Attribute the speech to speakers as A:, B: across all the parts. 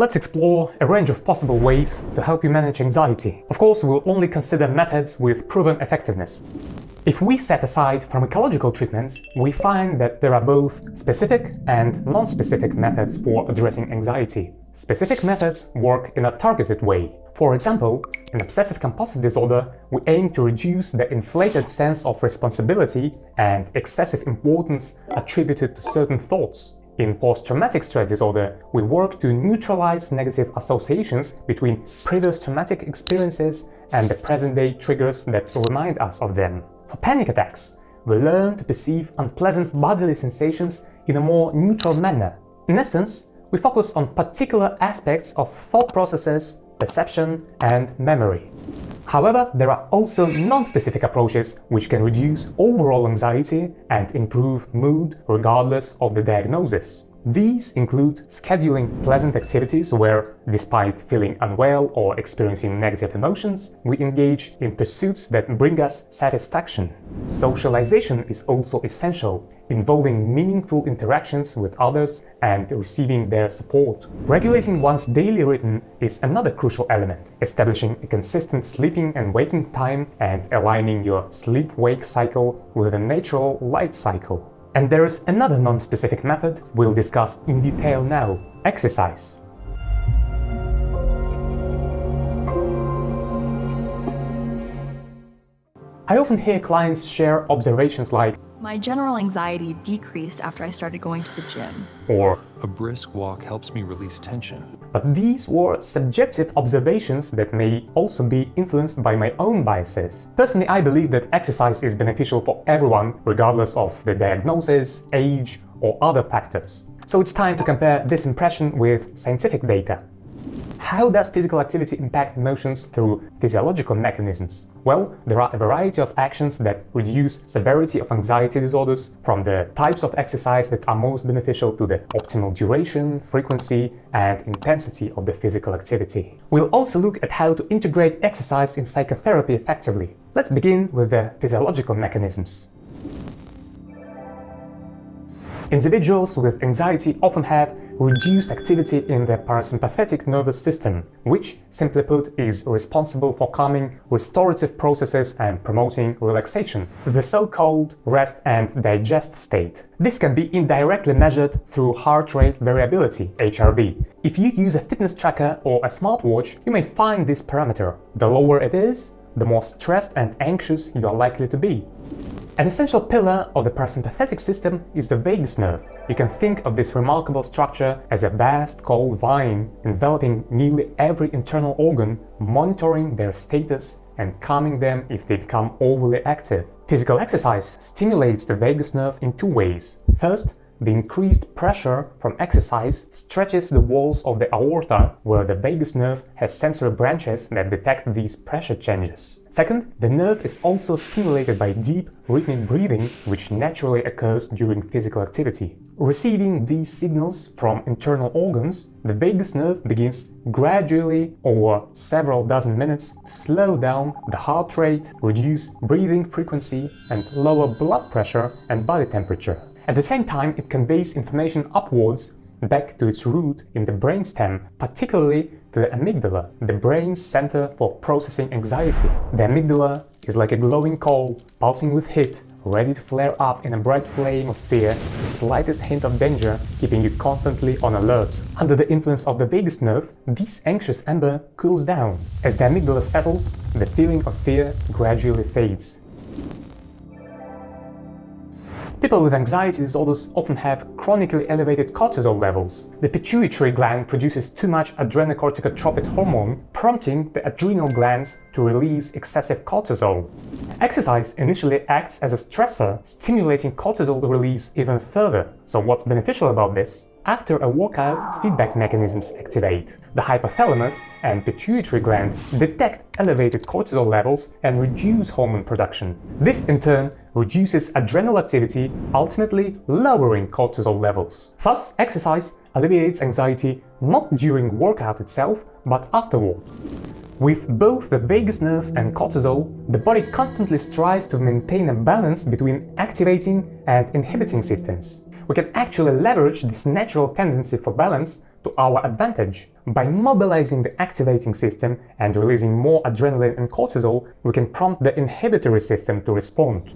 A: Let's explore a range of possible ways to help you manage anxiety. Of course, we'll only consider methods with proven effectiveness. If we set aside pharmacological treatments, we find that there are both specific and non-specific methods for addressing anxiety. Specific methods work in a targeted way. For example, in obsessive-compulsive disorder, we aim to reduce the inflated sense of responsibility and excessive importance attributed to certain thoughts. In post-traumatic stress disorder, we work to neutralize negative associations between previous traumatic experiences and the present-day triggers that remind us of them. For panic attacks, we learn to perceive unpleasant bodily sensations in a more neutral manner. In essence, we focus on particular aspects of thought processes, perception, and memory. However, there are also non-specific approaches which can reduce overall anxiety and improve mood regardless of the diagnosis. These include scheduling pleasant activities where, despite feeling unwell or experiencing negative emotions, we engage in pursuits that bring us satisfaction. Socialization is also essential, involving meaningful interactions with others and receiving their support. Regulating one's daily rhythm is another crucial element, establishing a consistent sleeping and waking time and aligning your sleep-wake cycle with a natural light cycle. And there is another non-specific method we'll discuss in detail now: exercise. I often hear clients share observations like,
B: "My general anxiety decreased after I started going to the gym."
A: Or,
C: "A brisk walk helps me release tension."
A: But these were subjective observations that may also be influenced by my own biases. Personally, I believe that exercise is beneficial for everyone, regardless of the diagnosis, age, or other factors. So it's time to compare this impression with scientific data. How does physical activity impact emotions through physiological mechanisms? Well, there are a variety of actions that reduce severity of anxiety disorders, from the types of exercise that are most beneficial to the optimal duration, frequency, and intensity of the physical activity. We'll also look at how to integrate exercise in psychotherapy effectively. Let's begin with the physiological mechanisms. Individuals with anxiety often have reduced activity in the parasympathetic nervous system, which, simply put, is responsible for calming restorative processes and promoting relaxation, the so-called rest and digest state. This can be indirectly measured through heart rate variability, HRV. If you use a fitness tracker or a smartwatch, you may find this parameter. The lower it is, the more stressed and anxious you are likely to be. An essential pillar of the parasympathetic system is the vagus nerve. You can think of this remarkable structure as a vast cold vine enveloping nearly every internal organ, monitoring their status and calming them if they become overly active. Physical exercise stimulates the vagus nerve in two ways. First, the increased pressure from exercise stretches the walls of the aorta, where the vagus nerve has sensory branches that detect these pressure changes. Second, the nerve is also stimulated by deep, rhythmic breathing, which naturally occurs during physical activity. Receiving these signals from internal organs, the vagus nerve begins gradually, over several dozen minutes, to slow down the heart rate, reduce breathing frequency, and lower blood pressure and body temperature. At the same time, it conveys information upwards, back to its root in the brainstem, particularly to the amygdala, the brain's center for processing anxiety. The amygdala is like a glowing coal, pulsing with heat, ready to flare up in a bright flame of fear, the slightest hint of danger, keeping you constantly on alert. Under the influence of the vagus nerve, this anxious ember cools down. As the amygdala settles, the feeling of fear gradually fades. People with anxiety disorders often have chronically elevated cortisol levels. The pituitary gland produces too much adrenocorticotropic hormone, prompting the adrenal glands to release excessive cortisol. Exercise initially acts as a stressor, stimulating cortisol release even further. So what's beneficial about this? After a workout, feedback mechanisms activate. The hypothalamus and pituitary gland detect elevated cortisol levels and reduce hormone production. This, in turn, reduces adrenal activity, ultimately lowering cortisol levels. Thus, exercise alleviates anxiety not during workout itself, but afterward. With both the vagus nerve and cortisol, the body constantly strives to maintain a balance between activating and inhibiting systems. We can actually leverage this natural tendency for balance to our advantage. By mobilizing the activating system and releasing more adrenaline and cortisol, we can prompt the inhibitory system to respond.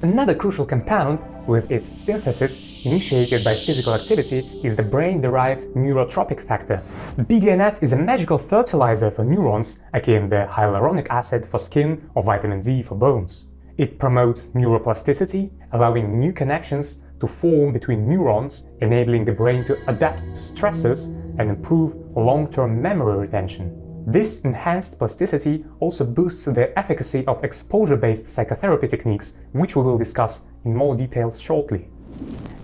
A: Another crucial compound, with its synthesis initiated by physical activity, is the brain-derived neurotrophic factor. BDNF is a magical fertilizer for neurons, akin the hyaluronic acid for skin or vitamin D for bones. It promotes neuroplasticity, allowing new connections to form between neurons, enabling the brain to adapt to stressors and improve long-term memory retention. This enhanced plasticity also boosts the efficacy of exposure-based psychotherapy techniques, which we will discuss in more details shortly.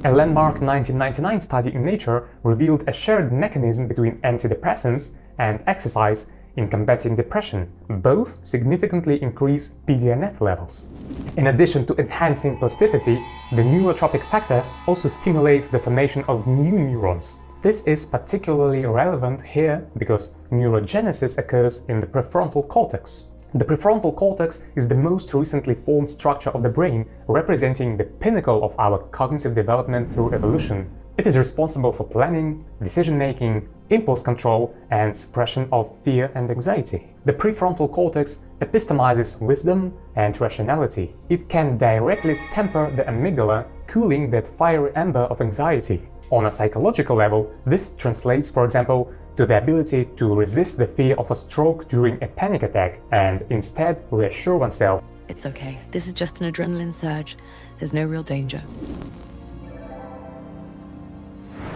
A: A landmark 1999 study in Nature revealed a shared mechanism between antidepressants and exercise in combating depression. Both significantly increase BDNF levels. In addition to enhancing plasticity, the neurotrophic factor also stimulates the formation of new neurons. This is particularly relevant here because neurogenesis occurs in the prefrontal cortex. The prefrontal cortex is the most recently formed structure of the brain, representing the pinnacle of our cognitive development through evolution. It is responsible for planning, decision-making, impulse control, and suppression of fear and anxiety. The prefrontal cortex epistemizes wisdom and rationality. It can directly temper the amygdala, cooling that fiery ember of anxiety. On a psychological level, this translates, for example, to the ability to resist the fear of a stroke during a panic attack and instead reassure oneself.
D: It's okay. This is just an adrenaline surge. There's no real danger.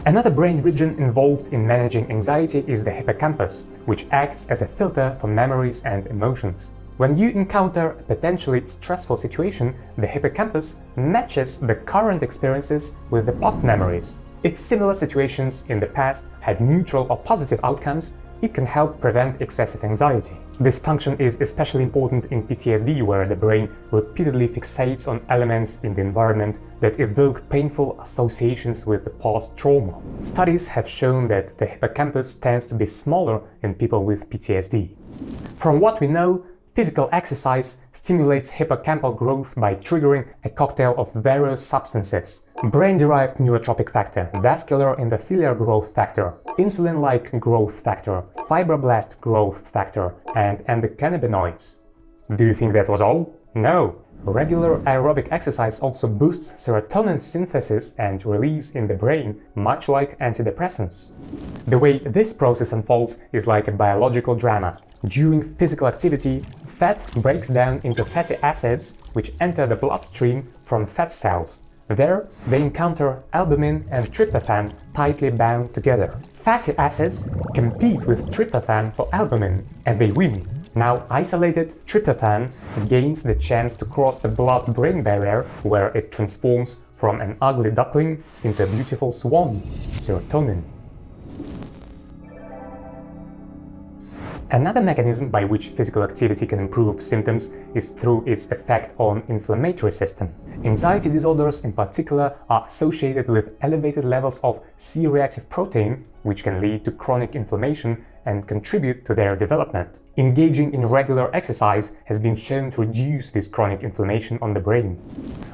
A: Another brain region involved in managing anxiety is the hippocampus, which acts as a filter for memories and emotions. When you encounter a potentially stressful situation, the hippocampus matches the current experiences with the past memories. If similar situations in the past had neutral or positive outcomes, it can help prevent excessive anxiety. This function is especially important in PTSD, where the brain repeatedly fixates on elements in the environment that evoke painful associations with the past trauma. Studies have shown that the hippocampus tends to be smaller in people with PTSD. From what we know, physical exercise stimulates hippocampal growth by triggering a cocktail of various substances: brain-derived neurotrophic factor, vascular endothelial growth factor, insulin-like growth factor, fibroblast growth factor, and endocannabinoids. Do you think that was all? No! Regular aerobic exercise also boosts serotonin synthesis and release in the brain, much like antidepressants. The way this process unfolds is like a biological drama. During physical activity, fat breaks down into fatty acids, which enter the bloodstream from fat cells. There, they encounter albumin and tryptophan tightly bound together. Fatty acids compete with tryptophan for albumin, and they win. Now isolated tryptophan gains the chance to cross the blood-brain barrier, where it transforms from an ugly duckling into a beautiful swan, serotonin. Another mechanism by which physical activity can improve symptoms is through its effect on the inflammatory system. Anxiety disorders in particular are associated with elevated levels of C-reactive protein, which can lead to chronic inflammation and contribute to their development. Engaging in regular exercise has been shown to reduce this chronic inflammation on the brain.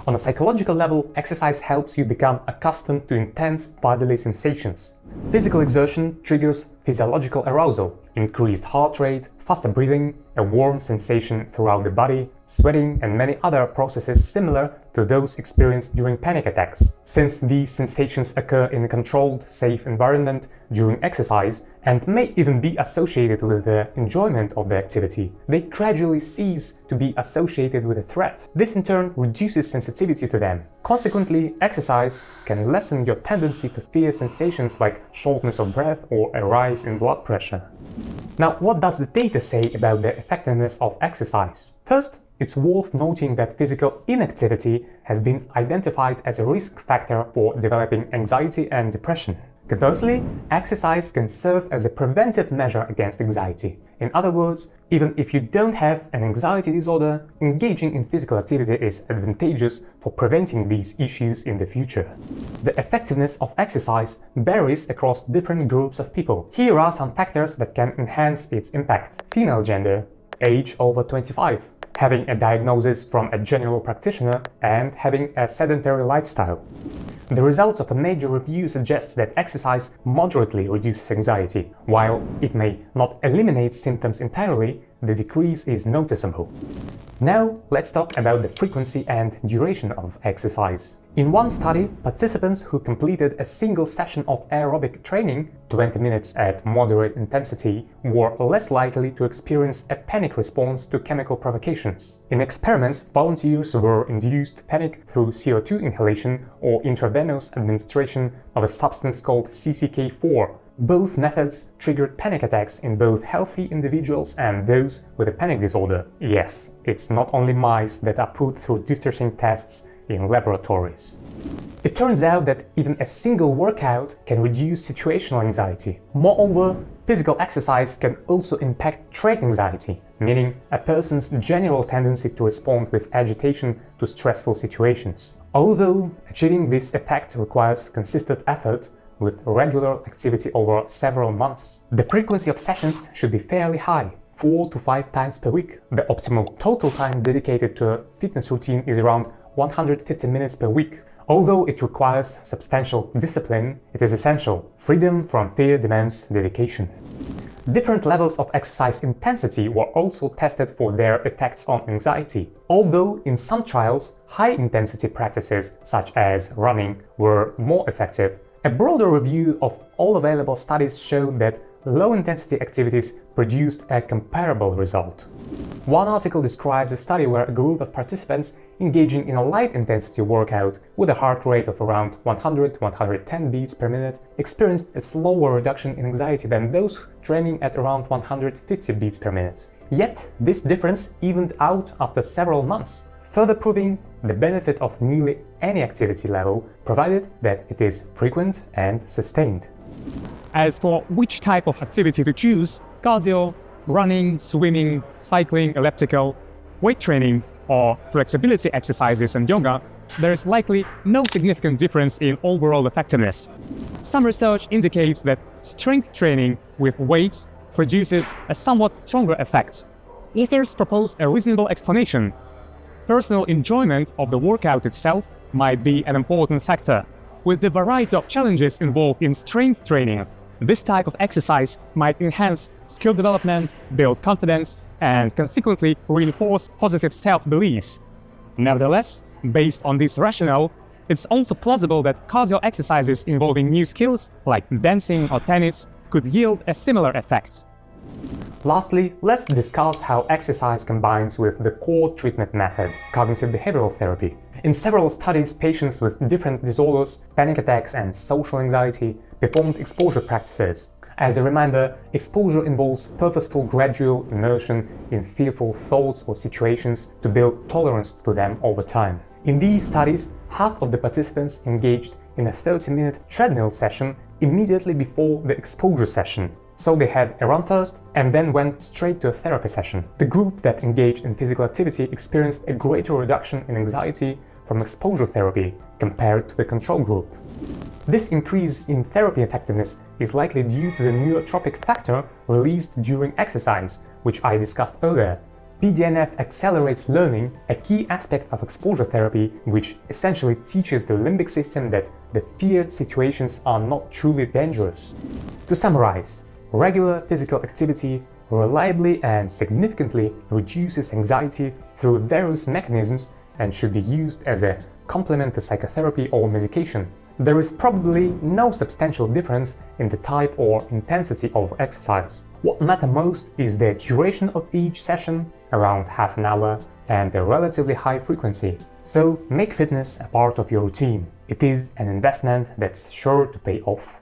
A: On a psychological level, exercise helps you become accustomed to intense bodily sensations. Physical exertion triggers physiological arousal, increased heart rate, faster breathing, a warm sensation throughout the body, sweating, and many other processes similar to those experienced during panic attacks. Since these sensations occur in a controlled, safe environment during exercise and may even be associated with the enjoyment of the activity, they gradually cease to be associated with a threat. This in turn reduces sensitivity to them. Consequently, exercise can lessen your tendency to fear sensations like shortness of breath or a rise in blood pressure. Now, what does the data say about the effectiveness of exercise? First, it's worth noting that physical inactivity has been identified as a risk factor for developing anxiety and depression. Conversely, exercise can serve as a preventive measure against anxiety. In other words, even if you don't have an anxiety disorder, engaging in physical activity is advantageous for preventing these issues in the future. The effectiveness of exercise varies across different groups of people. Here are some factors that can enhance its impact. Female gender, age over 25, having a diagnosis from a general practitioner, and having a sedentary lifestyle. The results of a major review suggests that exercise moderately reduces anxiety. While it may not eliminate symptoms entirely, the decrease is noticeable. Now, let's talk about the frequency and duration of exercise. In one study, participants who completed a single session of aerobic training, 20 minutes at moderate intensity, were less likely to experience a panic response to chemical provocations. In experiments, volunteers were induced to panic through CO2 inhalation or intravenous administration of a substance called CCK4. Both methods triggered panic attacks in both healthy individuals and those with a panic disorder. Yes, it's not only mice that are put through distressing tests in laboratories. It turns out that even a single workout can reduce situational anxiety. Moreover, physical exercise can also impact trait anxiety, meaning a person's general tendency to respond with agitation to stressful situations. Although achieving this effect requires consistent effort, with regular activity over several months. The frequency of sessions should be fairly high, 4 to 5 times per week. The optimal total time dedicated to a fitness routine is around 150 minutes per week. Although it requires substantial discipline, it is essential. Freedom from fear demands dedication. Different levels of exercise intensity were also tested for their effects on anxiety. Although in some trials, high-intensity practices such as running were more effective, a broader review of all available studies showed that low-intensity activities produced a comparable result. One article describes a study where a group of participants engaging in a light-intensity workout with a heart rate of around 100-110 beats per minute experienced a slower reduction in anxiety than those training at around 150 beats per minute. Yet, this difference evened out after several months, further proving the benefit of nearly any activity level, provided that it is frequent and sustained.
E: As for which type of activity to choose, cardio, running, swimming, cycling, elliptical, weight training, or flexibility exercises and yoga, there is likely no significant difference in overall effectiveness. Some research indicates that strength training with weights produces a somewhat stronger effect. Authors propose a reasonable explanation. Personal enjoyment of the workout itself might be an important factor. With the variety of challenges involved in strength training, this type of exercise might enhance skill development, build confidence, and consequently reinforce positive self-beliefs. Nevertheless, based on this rationale, it's also plausible that cardio exercises involving new skills like dancing or tennis could yield a similar effect.
A: Lastly, let's discuss how exercise combines with the core treatment method, cognitive behavioral therapy. In several studies, patients with different disorders, panic attacks and social anxiety performed exposure practices. As a reminder, exposure involves purposeful gradual immersion in fearful thoughts or situations to build tolerance to them over time. In these studies, half of the participants engaged in a 30-minute treadmill session immediately before the exposure session. So they had a run first and then went straight to a therapy session. The group that engaged in physical activity experienced a greater reduction in anxiety from exposure therapy compared to the control group. This increase in therapy effectiveness is likely due to the neurotrophic factor released during exercise, which I discussed earlier. BDNF accelerates learning, a key aspect of exposure therapy, which essentially teaches the limbic system that the feared situations are not truly dangerous. To summarize, regular physical activity reliably and significantly reduces anxiety through various mechanisms and should be used as a complement to psychotherapy or medication. There is probably no substantial difference in the type or intensity of exercise. What matters most is the duration of each session, around half an hour, and the relatively high frequency. So make fitness a part of your routine. It is an investment that's sure to pay off.